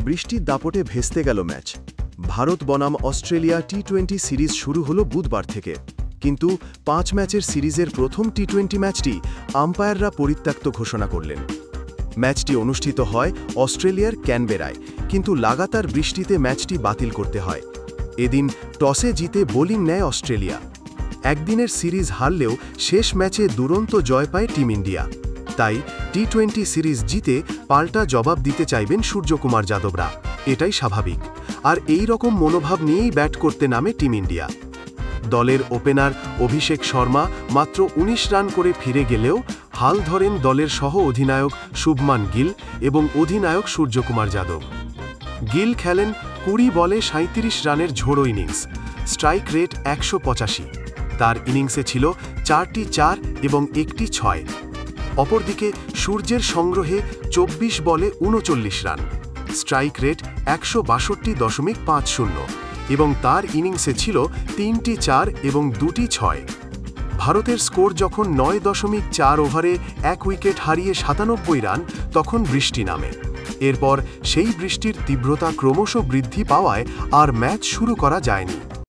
বৃষ্টির দাপটে ভেস্তে গেল ম্যাচ। ভারত বনাম অস্ট্রেলিয়া টি-20 সিরিজ শুরু হলো বুধবার থেকে, কিন্তু 5 ম্যাচের সিরিজের প্রথম টি-20 ম্যাচটি আম্পায়াররা পরিত্যক্ত ঘোষণা করলেন। ম্যাচটি অনুষ্ঠিত হয় অস্ট্রেলিয়ার ক্যানবেরায়, কিন্তু লাগাতার বৃষ্টিতে ম্যাচটি বাতিল করতে হয়। এদিন টসে জিতে বোলিং নেয় অস্ট্রেলিয়া। একদিনের সিরিজ হারলেও শেষ ম্যাচে দুরন্ত জয় পায় টিম ইন্ডিয়া। তাই টি-20 সিরিজ জিতে পাল্টা জবাব দিতে চাইবেন সূর্যকুমার যাদবরা, এটাই স্বাভাবিক। আর এই রকম মনোভাব নিয়েই ব্যাট করতে নামে টিম ইন্ডিয়া। দলের ওপেনার অভিষেক শর্মা মাত্র 19 রান করে ফিরে গেলেও হাল ধরেন দলের সহ অধিনায়ক শুভমান গিল এবং অধিনায়ক সূর্যকুমার যাদব। গিল খেলেন 20 বলে 37 রানের ঝোড়ো ইনিংস, স্ট্রাইক রেট 185। তার ইনিংসে ছিল 4টি 4 এবং 1টি 6। অপরদিকে সূর্যের সংগ্রহে 24 বলে 39 রান, স্ট্রাইক রেট 162.50 এবং তার ইনিংসে ছিল 3টি 4 এবং 2টি 6। ভারতের স্কোর যখন 9.4 ওভারে 1 উইকেট হারিয়ে 97 রান, তখন বৃষ্টি নামে। এরপর সেই বৃষ্টির তীব্রতা ক্রমশ বৃদ্ধি পাওয়ায় আর ম্যাচ শুরু করা যায়নি।